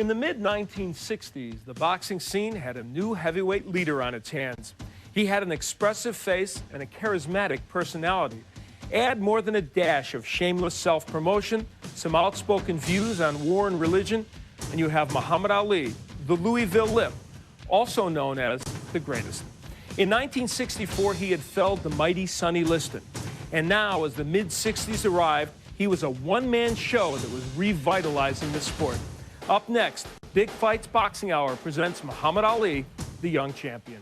In the mid-1960s, the boxing scene had a new heavyweight leader on its hands. He had an expressive face and a charismatic personality. Add more than a dash of shameless self-promotion, some outspoken views on war and religion, and you have Muhammad Ali, the Louisville Lip, also known as the greatest. In 1964, he had felled the mighty Sonny Liston. And now, as the mid-60s arrived, he was a one-man show that was revitalizing the sport. Up next, Big Fights Boxing Hour presents Muhammad Ali, the young champion.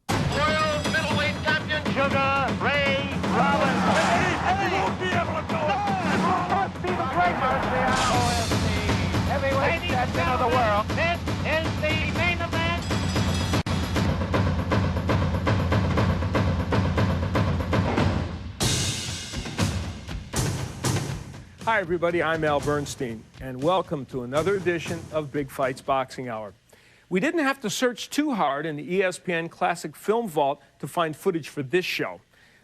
World middleweight champion, Sugar Ray Robinson. He won't be able to go. Must be the great heavyweight champion of the world. This is the main event. Hi, everybody. I'm Bernstein, and welcome to another edition of Big Fights Boxing Hour. We didn't have to search too hard in the ESPN Classic Film Vault to find footage for this show.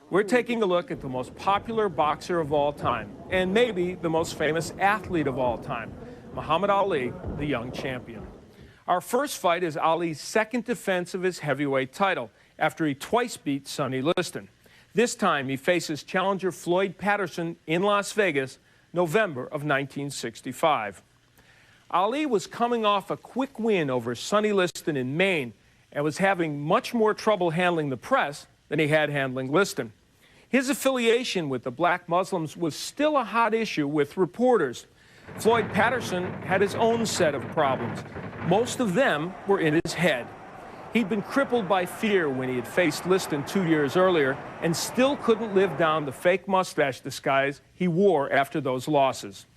We're taking a look at the most popular boxer of all time, and maybe the most famous athlete of all time, Muhammad Ali, the young champion. Our first fight is Ali's second defense of his heavyweight title, after he twice beat Sonny Liston. This time, he faces challenger Floyd Patterson in Las Vegas, November of 1965. Ali was coming off a quick win over Sonny Liston in Maine and was having much more trouble handling the press than he had handling Liston. His affiliation with the black Muslims was still a hot issue with reporters. Floyd Patterson had his own set of problems. Most of them were in his head. He'd been crippled by fear when he had faced Liston 2 years earlier and still couldn't live down the fake mustache disguise he wore after those losses.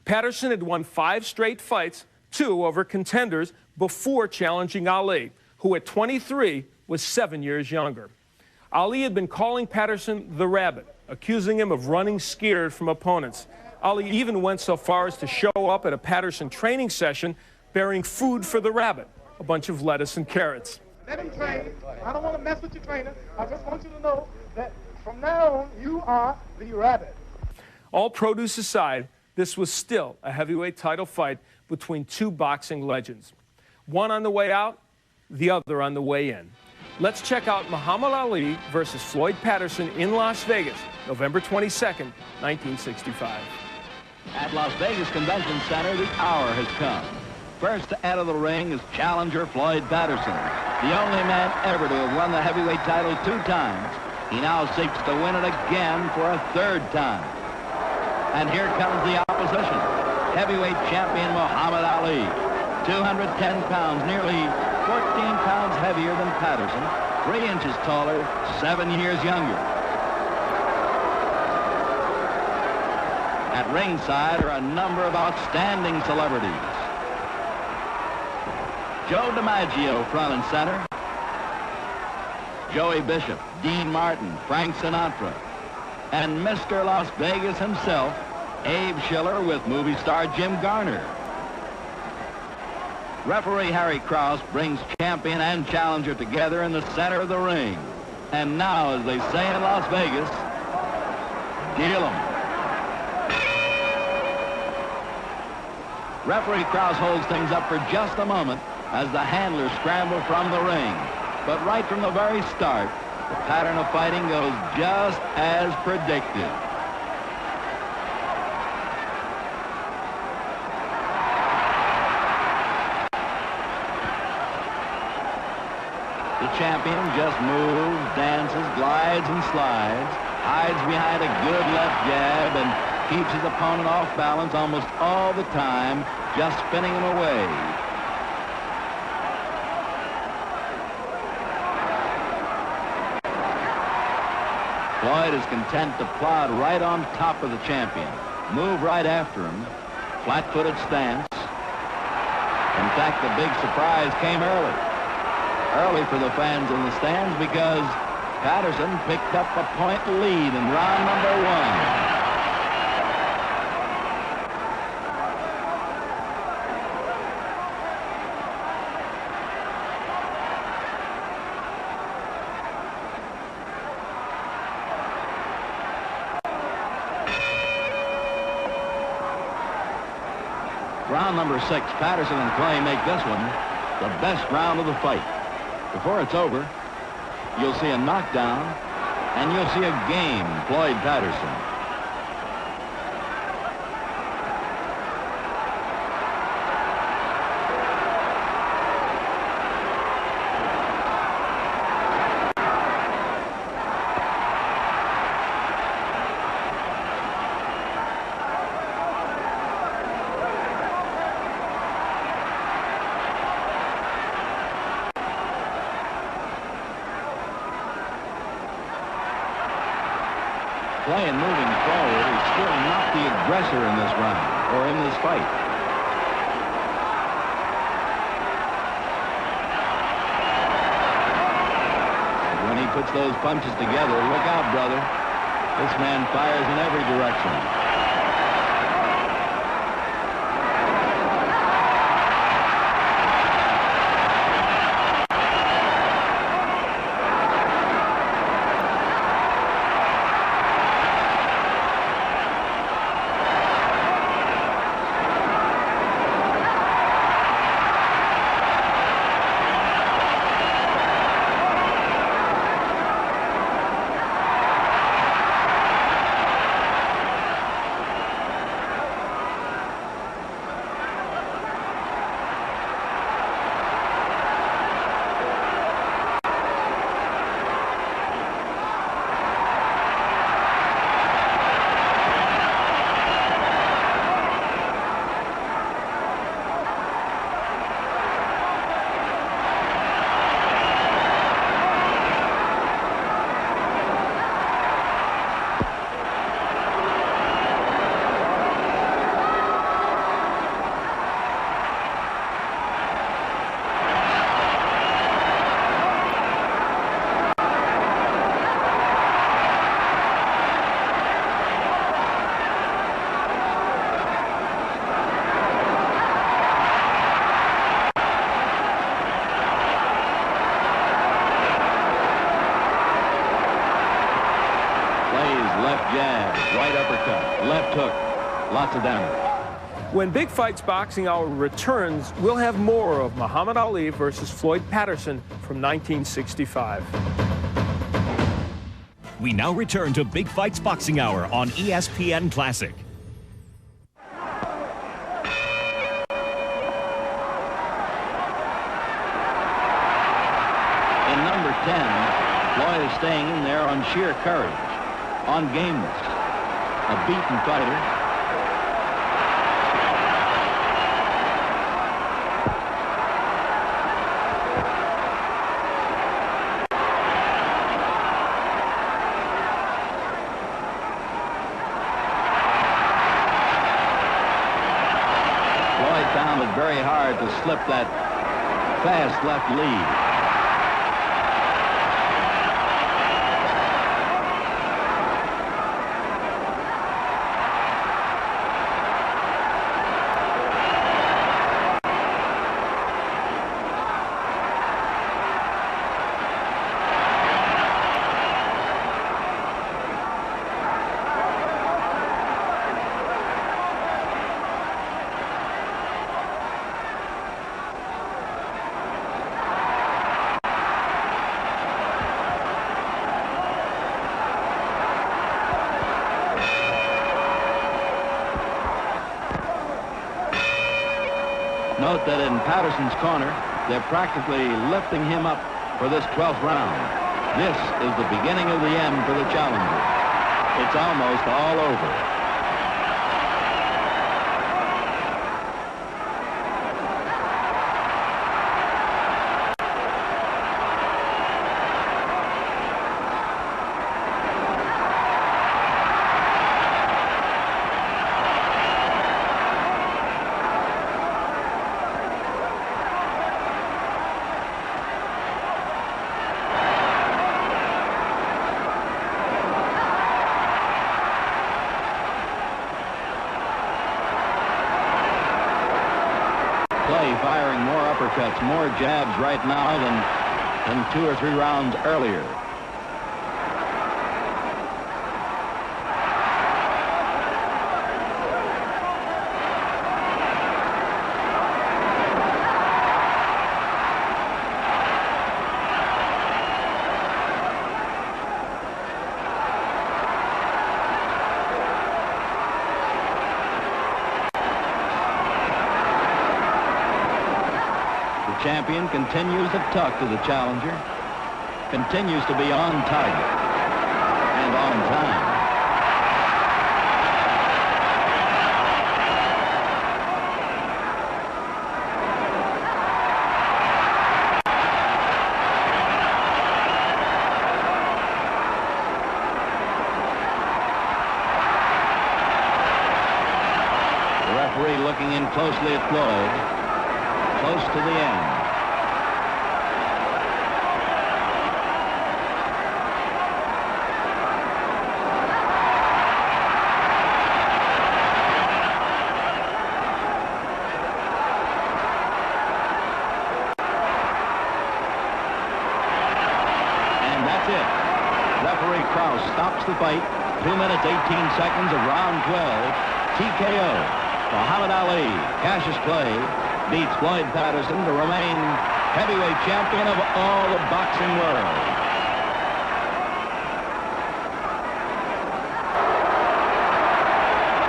Patterson had won 5 straight fights, 2 over contenders, before challenging Ali, who at 23 was 7 years younger. Ali had been calling Patterson the Rabbit, accusing him of running scared from opponents. Ali even went so far as to show up at a Patterson training session bearing food for the Rabbit, a bunch of lettuce and carrots. Let him train. I don't want to mess with your trainer. I just want you to know that from now on, you are the Rabbit. All produce aside, this was still a heavyweight title fight between two boxing legends. One on the way out, the other on the way in. Let's check out Muhammad Ali versus Floyd Patterson in Las Vegas, November 22nd, 1965. At Las Vegas Convention Center, the hour has come. First to enter the ring is challenger Floyd Patterson, the only man ever to have won the heavyweight title 2 times. He now seeks to win it again for a 3rd time. And here comes the opposition, heavyweight champion Muhammad Ali, 210 pounds, nearly 14 pounds heavier than Patterson, 3 inches taller, 7 years younger. At ringside are a number of outstanding celebrities. Joe DiMaggio front and center. Joey Bishop, Dean Martin, Frank Sinatra, and Mr. Las Vegas himself, Abe Schiller with movie star Jim Garner. Referee Harry Krause brings champion and challenger together in the center of the ring. And now, as they say in Las Vegas, deal 'em. Referee Krause holds things up for just a moment as the handlers scramble from the ring. But right from the very start, the pattern of fighting goes just as predicted. The champion just moves, dances, glides, and slides, hides behind a good left jab, and keeps his opponent off balance almost all the time, just spinning him away. Floyd is content to plod right on top of the champion, move right after him, flat-footed stance. In fact, the big surprise came early. Early for the fans in the stands because Patterson picked up a point lead in round number 1. Round number 6, Patterson and Clay make this one the best round of the fight. Before it's over, you'll see a knockdown, and you'll see a game, Floyd Patterson. Clay, in moving forward, is still not the aggressor in this round or in this fight. When he puts those punches together, look out, brother. This man fires in every direction. Right uppercut, left hook, lots of damage. When Big Fights Boxing Hour returns, we'll have more of Muhammad Ali versus Floyd Patterson from 1965. We now return to Big Fights Boxing Hour on ESPN Classic. In number 10, Floyd is staying in there on sheer courage, on gameness. A beaten fighter. Floyd found it very hard to slip that fast left lead. Note that in Patterson's corner, they're practically lifting him up for this 12th round. This is the beginning of the end for the challenger. It's almost all over. Clay firing more uppercuts, more jabs right now than 2 or 3 rounds earlier. champion continues to talk to the challenger, continues to be on target and on time. Looking in closely at Floyd, close to the end. And that's it. Referee Krause stops the fight. 2 minutes, 18 seconds of round 12. TKO. Muhammad Ali, Cassius Clay, beats Floyd Patterson to remain heavyweight champion of all the boxing world.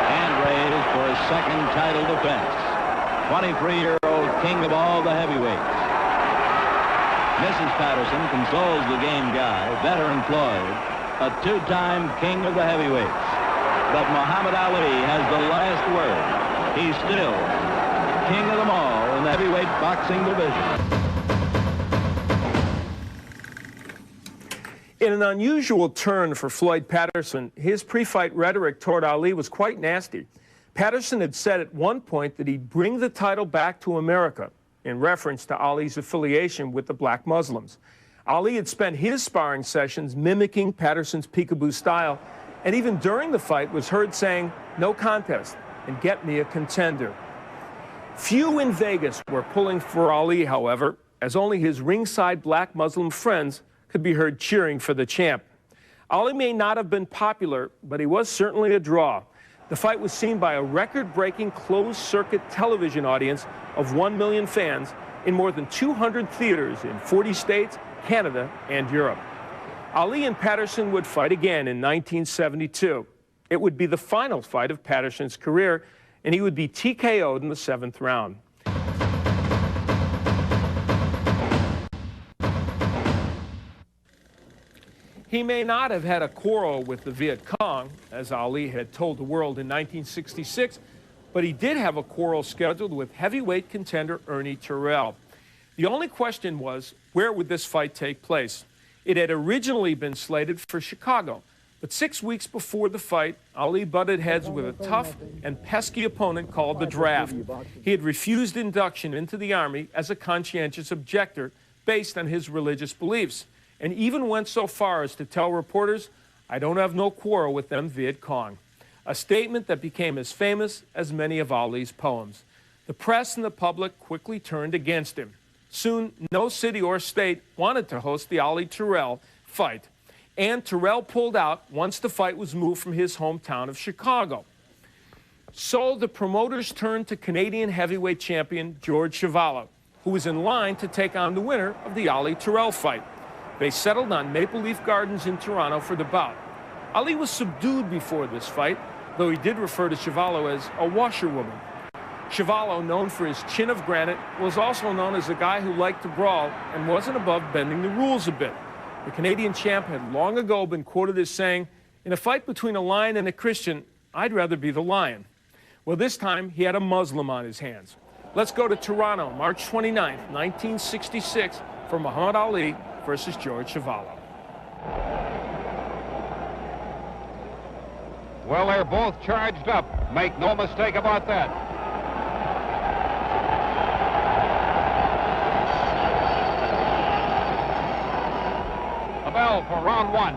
Hand raised for his second title defense. 23-year-old king of all the heavyweights. Mrs. Patterson consoles the game guy, veteran Floyd, a two-time king of the heavyweights. But Muhammad Ali has the last word. He's still king of them all in the heavyweight boxing division. In an unusual turn for Floyd Patterson, his pre-fight rhetoric toward Ali was quite nasty. Patterson had said at one point that he'd bring the title back to America, in reference to Ali's affiliation with the black Muslims. Ali had spent his sparring sessions mimicking Patterson's peekaboo style, and even during the fight was heard saying, "No contest, and get me a contender." Few in Vegas were pulling for Ali, however, as only his ringside black Muslim friends could be heard cheering for the champ. Ali may not have been popular, but he was certainly a draw. The fight was seen by a record-breaking closed-circuit television audience of 1 million fans in more than 200 theaters in 40 states, Canada, and Europe. Ali and Patterson would fight again in 1972. It would be the final fight of Patterson's career, and he would be TKO'd in the 7th round. He may not have had a quarrel with the Viet Cong, as Ali had told the world in 1966, but he did have a quarrel scheduled with heavyweight contender Ernie Terrell. The only question was, where would this fight take place? It had originally been slated for Chicago, but 6 weeks before the fight, Ali butted heads with a tough and pesky opponent called the Draft. He had refused induction into the Army as a conscientious objector based on his religious beliefs, and even went so far as to tell reporters, "I don't have no quarrel with them Viet Cong," a statement that became as famous as many of Ali's poems. The press and the public quickly turned against him. Soon, no city or state wanted to host the Ali-Terrell fight, and Terrell pulled out once the fight was moved from his hometown of Chicago. So the promoters turned to Canadian heavyweight champion George Chuvalo, who was in line to take on the winner of the Ali-Terrell fight. They settled on Maple Leaf Gardens in Toronto for the bout. Ali was subdued before this fight, though he did refer to Chuvalo as a washerwoman. Chuvalo, known for his chin of granite, was also known as a guy who liked to brawl and wasn't above bending the rules a bit. The Canadian champ had long ago been quoted as saying, "In a fight between a lion and a Christian, I'd rather be the lion." Well, this time he had a Muslim on his hands. Let's go to Toronto, March 29th, 1966, for Muhammad Ali versus George Chuvalo. Well, they're both charged up. Make no mistake about that. The bell for round one.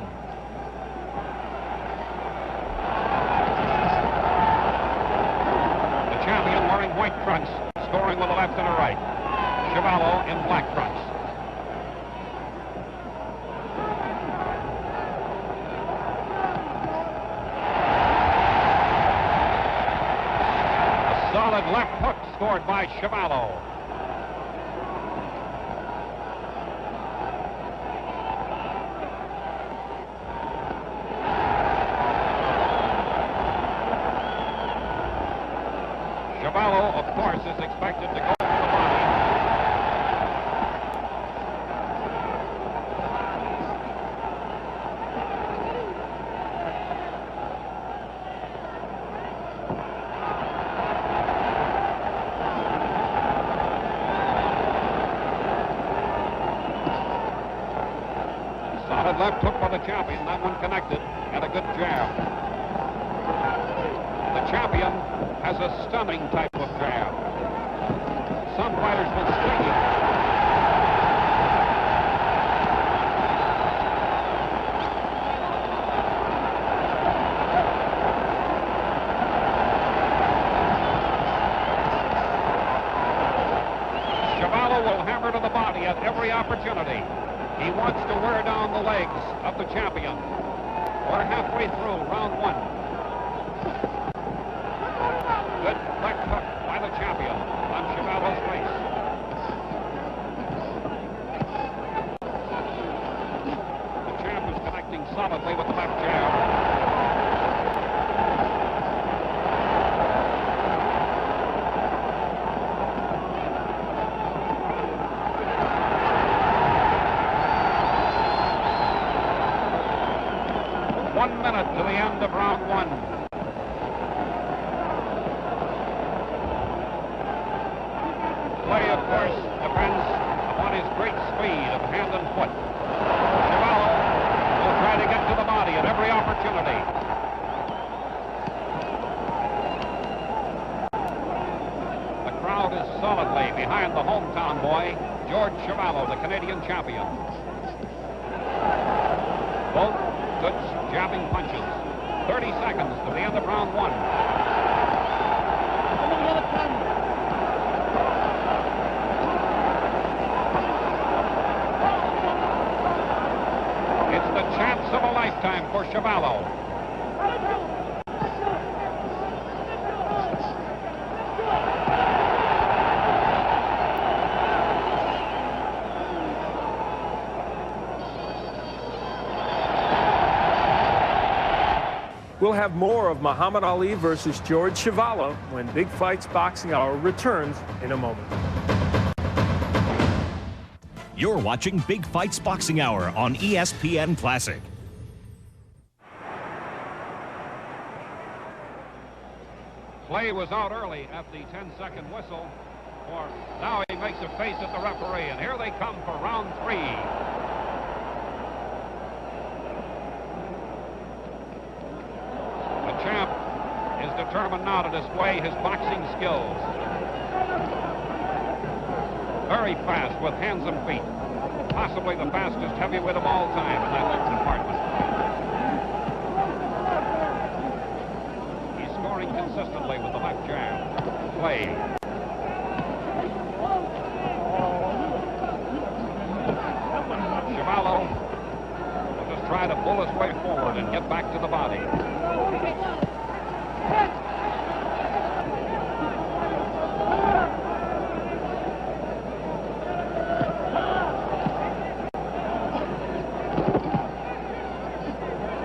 The champion wearing white trunks, scoring with a left and a right. Chuvalo in black trunks. Solid left hook scored by Chuvalo. Chuvalo, of course, is expected to go for the body. Batted left hook by the champion. That one connected. And a good jab. The champion has a stunning type of jab. Some fighters will swing him. Will hammer to the body at every opportunity. He wants to wear down the legs of the champion. We're halfway through round one. Good left hook by the champion on Chuvalo's face. The champ is connecting solidly with the left jab. 1 minute to the end of round one. Play, of course, depends upon his great speed of hand and foot. Chuvalo will try to get to the body at every opportunity. The crowd is solidly behind the hometown boy, George Chuvalo, the Canadian champion. Both good jabbing punches. 30 seconds to the end of round one. It's the chance of a lifetime for Chuvalo. We'll have more of Muhammad Ali versus George Chuvalo when Big Fights Boxing Hour returns in a moment. You're watching Big Fights Boxing Hour on ESPN Classic. Clay was out early at the 10-second whistle. Now he makes a face at the referee, and here they come for round three. The champ is determined now to display his boxing skills. Very fast with hands and feet. Possibly the fastest heavyweight of all time in that department. He's scoring consistently with the left jab. Clay. Chuvalo will just try to pull his way forward and get back to the body.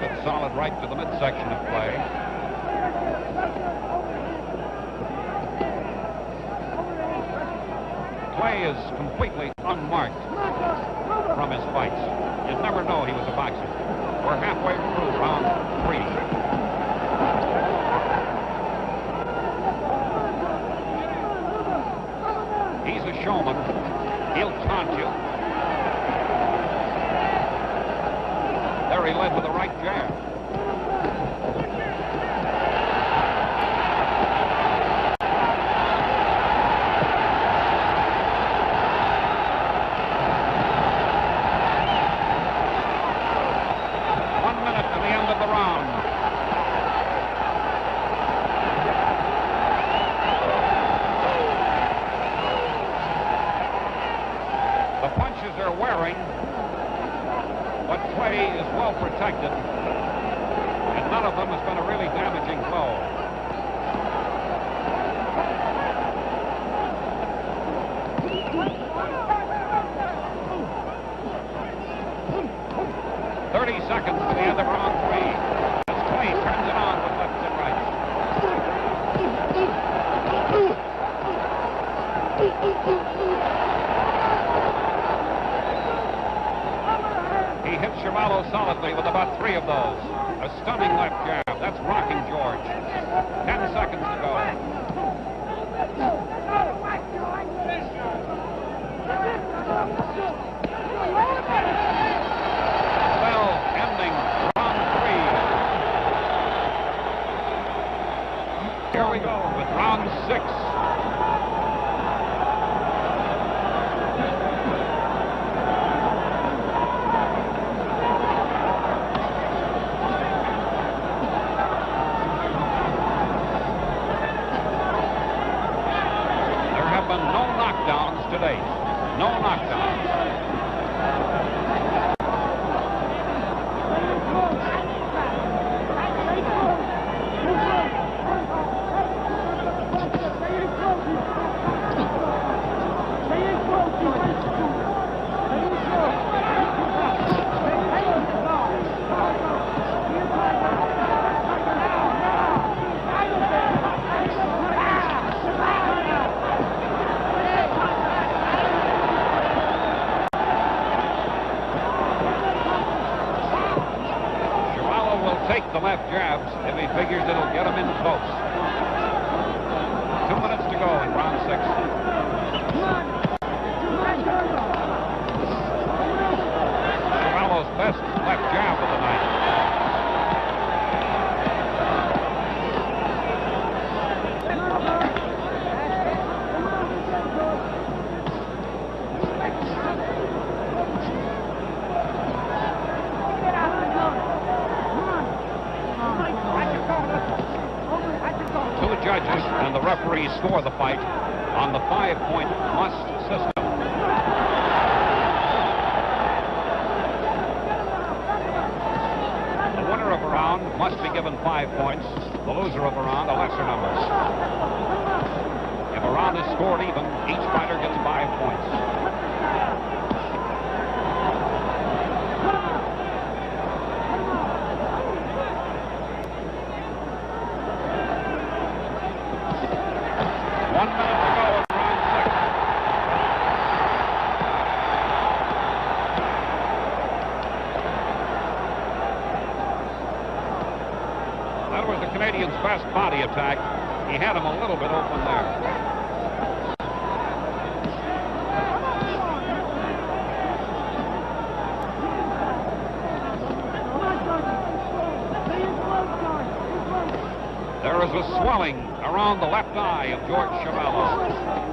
Good solid right to the midsection of Clay. Clay is completely unmarked from his fights. You'd never know he was a boxer. We're halfway through round three. He's a showman. He'll taunt you. There he led with the right jab. Protected, and none of them has been a really damaging blow. Seconds to the end of round three. As Clay turns it on with lefts and rights. He hits Chuvalo solidly with about 3 of those. A stunning left jab. That's rocking George. 10 seconds to go. Well, 6. There have been no knockdowns today. No knockdowns. Take the left jabs if he figures it'll get him in close. 2 minutes to go in round 6. Chivallo's best left jab of the night. Judges and the referees score the fight on the 5-point must system. The winner of a round must be given 5 points, the loser of a round a lesser number. If a round is scored even, each fighter gets 5 points. That was the Canadian's best body attack. He had him a little bit open there. There is a swelling around the left eye of George Chivallo.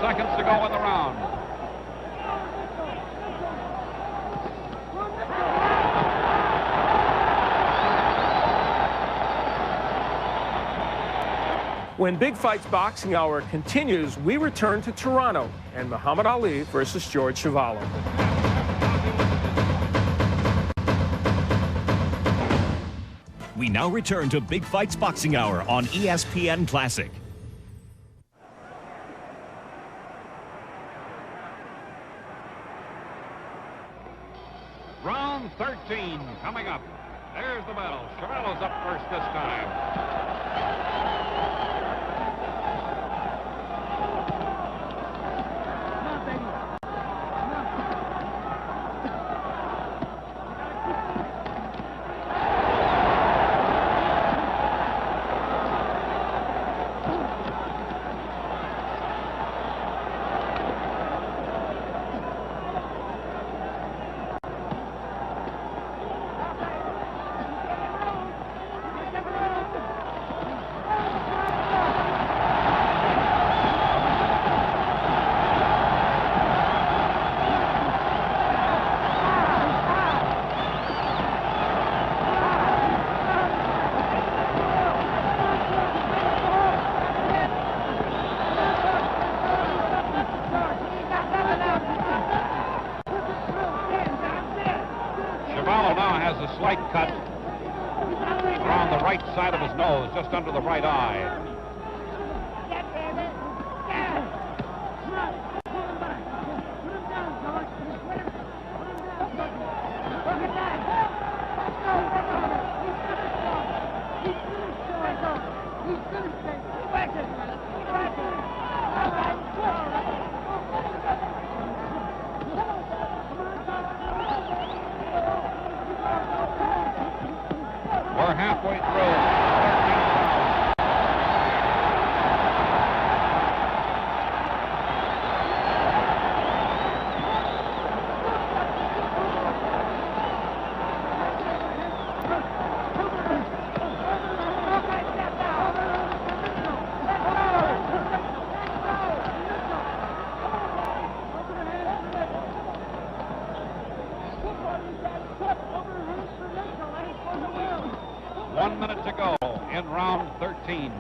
Seconds to go in the round. When Big Fights Boxing Hour continues, we return to Toronto and Muhammad Ali versus George Chivallo. We now return to Big Fights Boxing Hour on ESPN Classic. Round 13 coming up. There's the bell. Chivallo's up first this time. Has a slight cut around the right side of his nose, just under the right eye. We're halfway through. in round 13.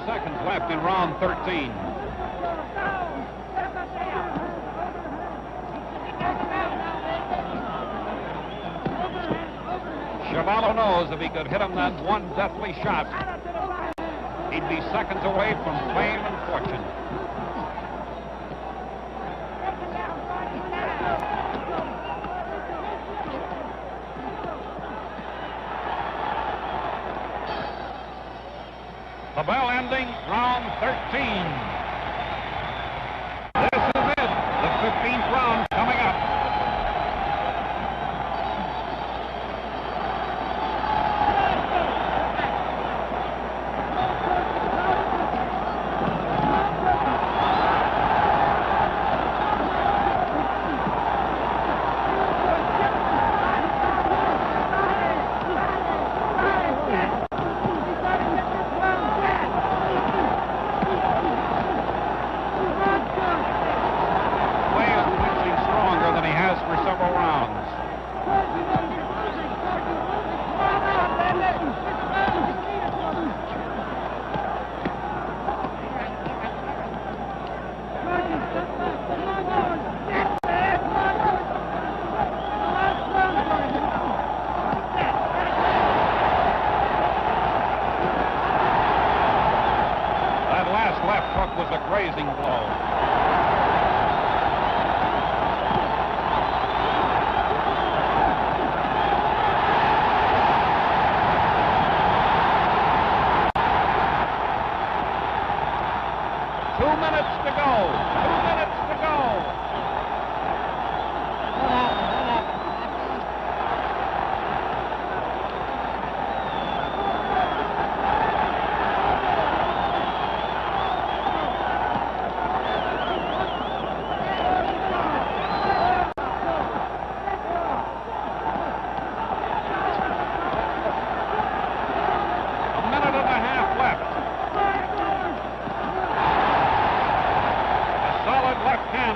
Seconds left in round 13. Cavallo knows if he could hit him that one deathly shot, he'd be seconds away from fame and fortune. The bell ending round 13. This is it, the 15th round coming up. Was a grazing blow. Two minutes to go.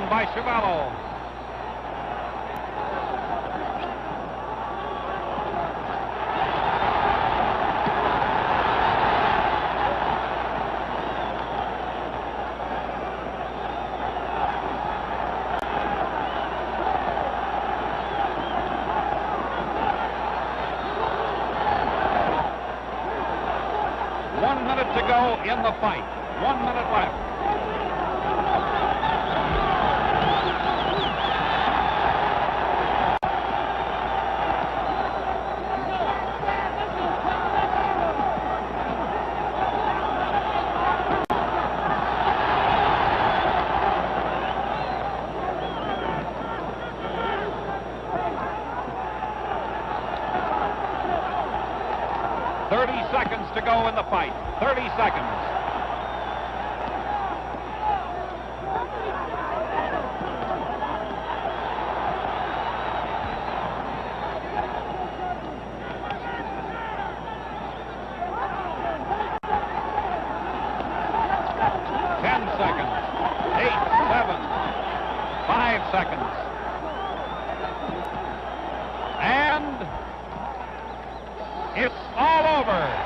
By Cavallo. One minute to go in the fight. 1 minute left. Seconds to go in the fight. 30 seconds. Seconds. 8, 7, 5 seconds. And it's all over.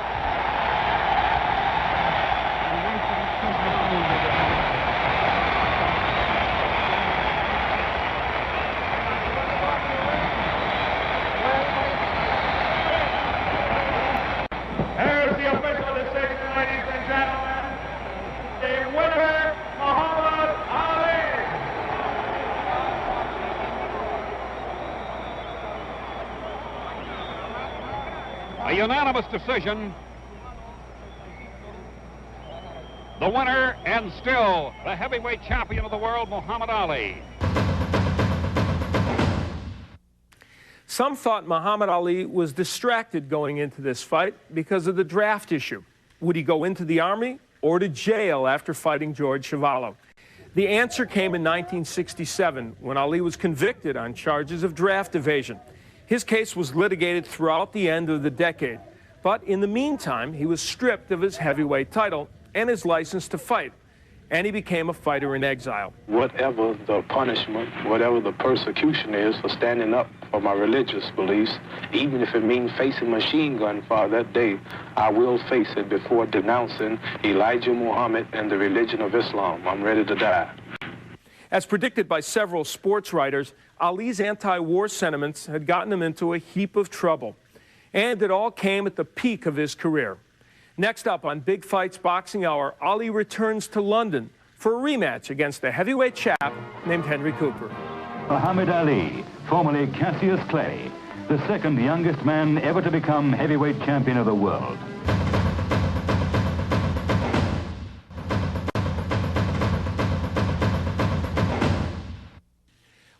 Here's the official decision, ladies and gentlemen. The winner, Muhammad Ali. A unanimous decision. The winner, and still the heavyweight champion of the world, Muhammad Ali. Some thought Muhammad Ali was distracted going into this fight because of the draft issue. Would he go into the Army or to jail after fighting George Chuvalo? The answer came in 1967 when Ali was convicted on charges of draft evasion. His case was litigated throughout the end of the decade. But in the meantime, he was stripped of his heavyweight title and his license to fight, and he became a fighter in exile. Whatever the punishment, whatever the persecution is for standing up for my religious beliefs, even if it means facing machine gun fire that day, I will face it before denouncing Elijah Muhammad and the religion of Islam. I'm ready to die. As predicted by several sports writers, Ali's anti-war sentiments had gotten him into a heap of trouble. And it all came at the peak of his career. Next up on Big Fights Boxing Hour, Ali returns to London for a rematch against a heavyweight chap named Henry Cooper. Muhammad Ali, formerly Cassius Clay, the second youngest man ever to become heavyweight champion of the world.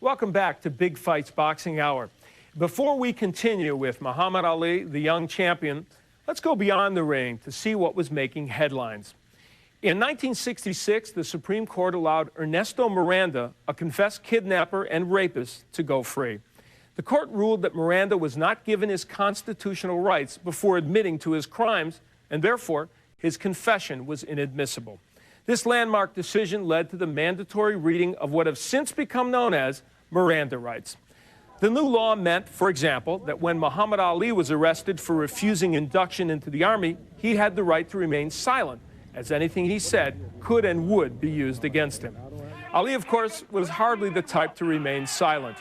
Welcome back to Big Fights Boxing Hour. Before we continue with Muhammad Ali, the young champion, let's go beyond the ring to see what was making headlines. In 1966, the Supreme Court allowed Ernesto Miranda, a confessed kidnapper and rapist, to go free. The court ruled that Miranda was not given his constitutional rights before admitting to his crimes, and therefore his confession was inadmissible. This landmark decision led to the mandatory reading of what have since become known as Miranda rights. The new law meant, for example, that when Muhammad Ali was arrested for refusing induction into the Army, he had the right to remain silent, as anything he said could and would be used against him. Ali, of course, was hardly the type to remain silent.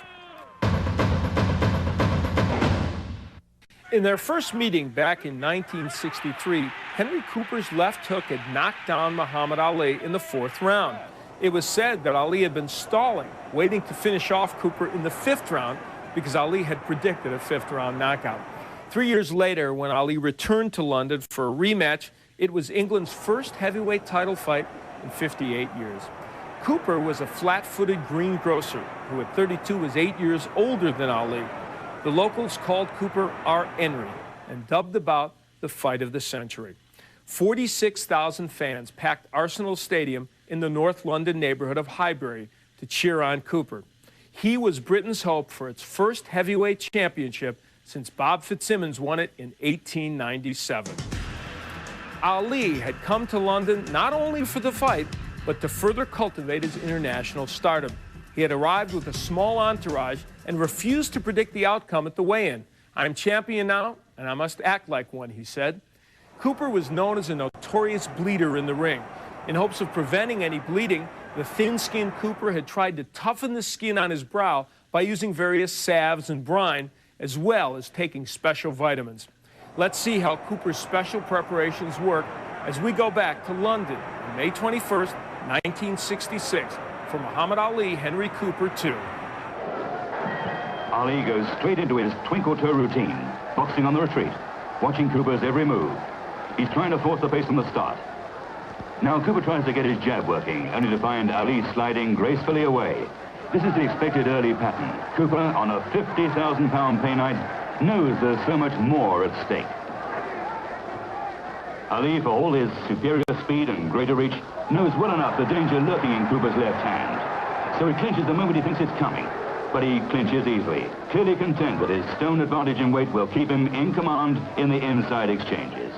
In their first meeting back in 1963, Henry Cooper's left hook had knocked down Muhammad Ali in the 4th round. It was said that Ali had been stalling, waiting to finish off Cooper in the 5th round because Ali had predicted a 5th round knockout. 3 years later, when Ali returned to London for a rematch, it was England's first heavyweight title fight in 58 years. Cooper was a flat-footed greengrocer who at 32 was 8 years older than Ali. The locals called Cooper our Henry and dubbed the bout the fight of the century. 46,000 fans packed Arsenal Stadium in the North London neighborhood of Highbury to cheer on Cooper. He was Britain's hope for its first heavyweight championship since Bob Fitzsimmons won it in 1897. Ali had come to London not only for the fight, but to further cultivate his international stardom. He had arrived with a small entourage and refused to predict the outcome at the weigh-in. "I'm champion now, and I must act like one," he said. Cooper was known as a notorious bleeder in the ring. In hopes of preventing any bleeding, the thin-skinned Cooper had tried to toughen the skin on his brow by using various salves and brine, as well as taking special vitamins. Let's see how Cooper's special preparations work as we go back to London on May 21st, 1966, for Muhammad Ali, Henry Cooper 2. Ali goes straight into his twinkle-toe routine, boxing on the retreat, watching Cooper's every move. He's trying to force the pace from the start. Now Cooper tries to get his jab working, only to find Ali sliding gracefully away. This is the expected early pattern. Cooper, on a 50,000-pound pay night, knows there's so much more at stake. Ali, for all his superior speed and greater reach, knows well enough the danger lurking in Cooper's left hand. So he clinches the moment he thinks it's coming. But he clinches easily, clearly content that his stone advantage in weight will keep him in command in the inside exchanges.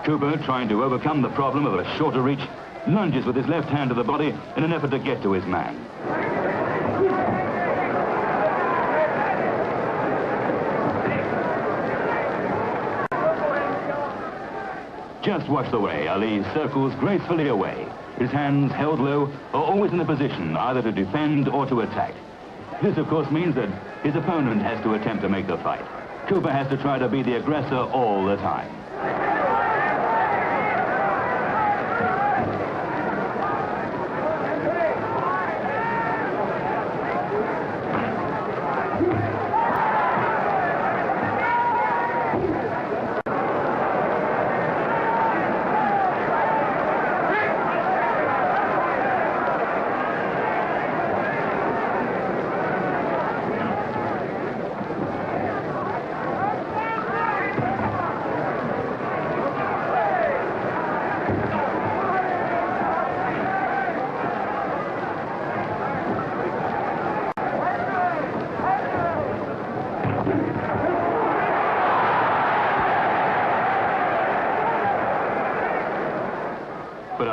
Cooper, trying to overcome the problem of a shorter reach, lunges with his left hand to the body in an effort to get to his man. Just watch the way Ali circles gracefully away. His hands held low are always in a position either to defend or to attack. This, of course, means that his opponent has to attempt to make the fight. Cooper has to try to be the aggressor all the time.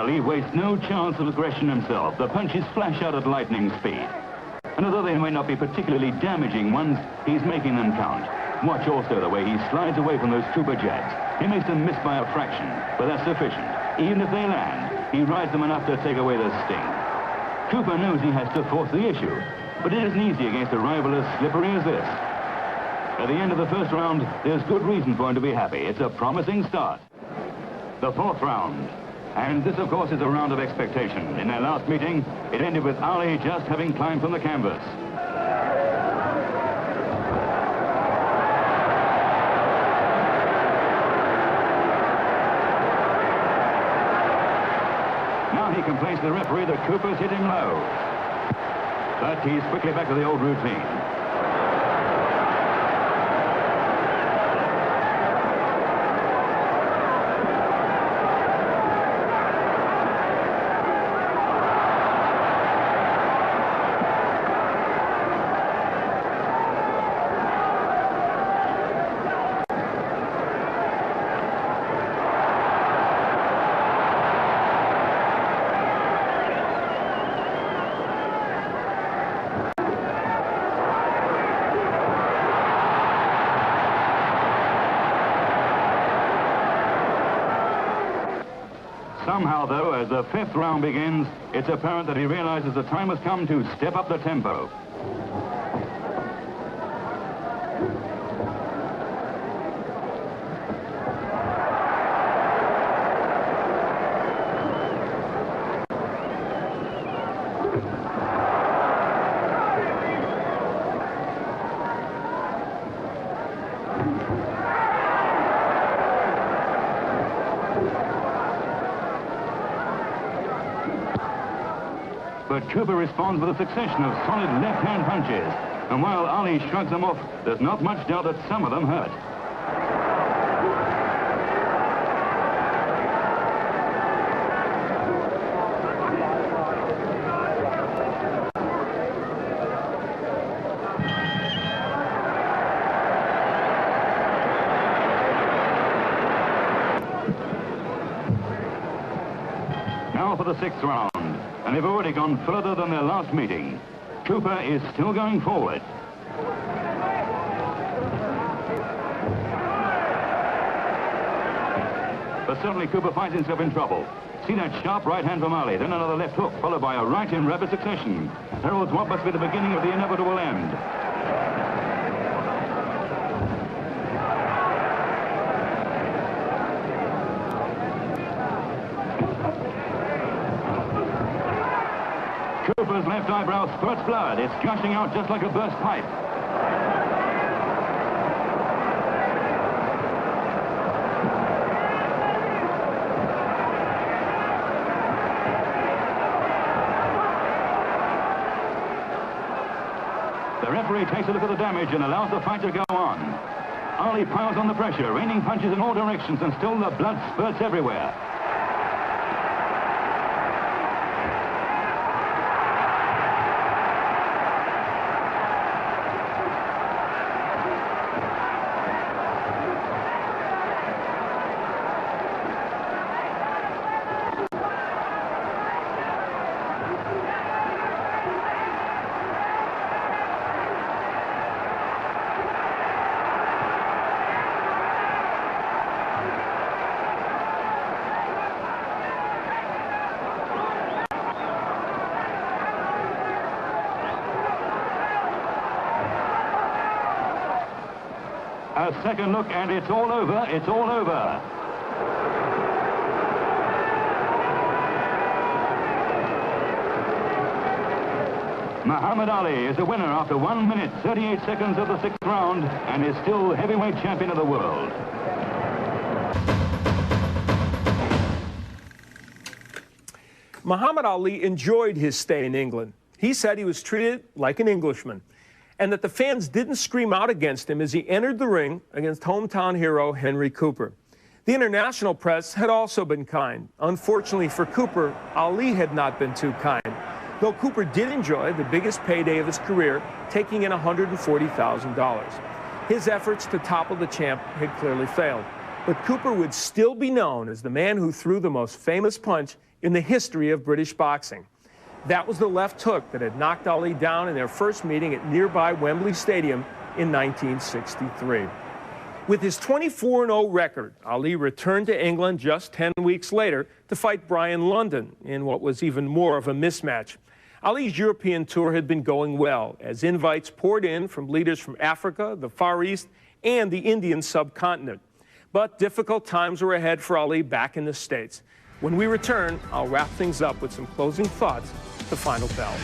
Ali wastes no chance of aggression himself. The punches flash out at lightning speed. And although they may not be particularly damaging ones, he's making them count. Watch also the way he slides away from those Cooper jabs. He makes them miss by a fraction, but that's sufficient. Even if they land, he rides them enough to take away the sting. Cooper knows he has to force the issue, but it isn't easy against a rival as slippery as this. At the end of the first round, there's good reason for him to be happy. It's a promising start. The fourth round. And this, of course, is a round of expectation. In their last meeting, it ended with Ali just having climbed from the canvas. Now he complains to the referee that Cooper's hit him low. But he's quickly back to the old routine. Somehow, though, as the fifth round begins, it's apparent that he realizes the time has come to step up the tempo. But Cooper responds with a succession of solid left-hand punches. And while Ali shrugs them off, there's not much doubt that some of them hurt. Now for the sixth round. And they've already gone further than their last meeting. Cooper is still going forward. But suddenly Cooper finds himself in trouble. See that sharp right hand from Ali, then another left hook, followed by a right in rapid succession. Heralds what must be the beginning of the inevitable end. Cooper's left eyebrow spurts blood. It's gushing out just like a burst pipe. The referee takes a look at the damage and allows the fight to go on. Ali piles on the pressure, raining punches in all directions, and still the blood spurts everywhere. A second look, and it's all over. It's all over. Muhammad Ali is the winner after 1 minute, 38 seconds of the sixth round and is still heavyweight champion of the world. Muhammad Ali enjoyed his stay in England. He said he was treated like an Englishman, and that the fans didn't scream out against him as he entered the ring against hometown hero Henry Cooper. The international press had also been kind. Unfortunately for Cooper, Ali had not been too kind, though Cooper did enjoy the biggest payday of his career, taking in $140,000. His efforts to topple the champ had clearly failed, but Cooper would still be known as the man who threw the most famous punch in the history of British boxing. That was the left hook that had knocked Ali down in their first meeting at nearby Wembley Stadium in 1963. With his 24-0 record, Ali returned to England just 10 weeks later to fight Brian London in what was even more of a mismatch. Ali's European tour had been going well as invites poured in from leaders from Africa, the Far East, and the Indian subcontinent. But difficult times were ahead for Ali back in the States. When we return, I'll wrap things up with some closing thoughts at the final bell.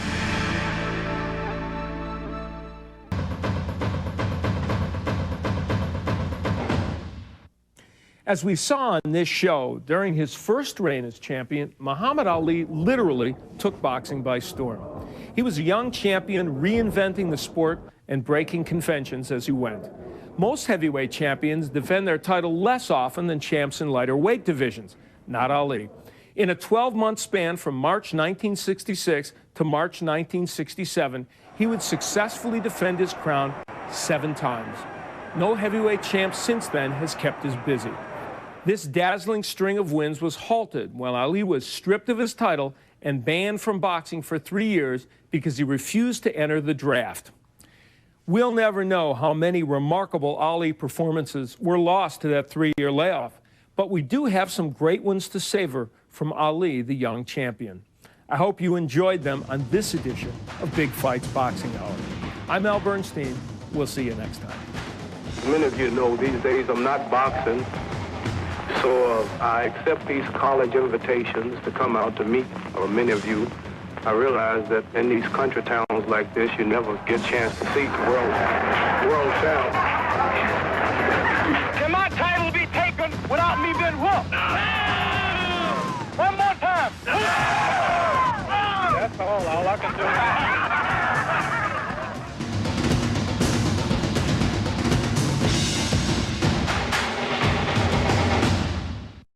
As we saw on this show, during his first reign as champion, Muhammad Ali literally took boxing by storm. He was a young champion reinventing the sport and breaking conventions as he went. Most heavyweight champions defend their title less often than champs in lighter weight divisions. Not Ali. In a 12-month span from March 1966 to March 1967, he would successfully defend his crown 7 times. No heavyweight champ since then has kept us busy. This dazzling string of wins was halted while Ali was stripped of his title and banned from boxing for 3 years because he refused to enter the draft. We'll never know how many remarkable Ali performances were lost to that 3-year layoff, but we do have some great ones to savor from Ali, the young champion. I hope you enjoyed them on this edition of Big Fights Boxing Hour. I'm Al Bernstein. We'll see you next time. Many of you know these days I'm not boxing, so I accept these college invitations to come out to meet many of you. I realize that in these country towns like this, you never get a chance to see the world champ. Can my title be taken without me being whooped?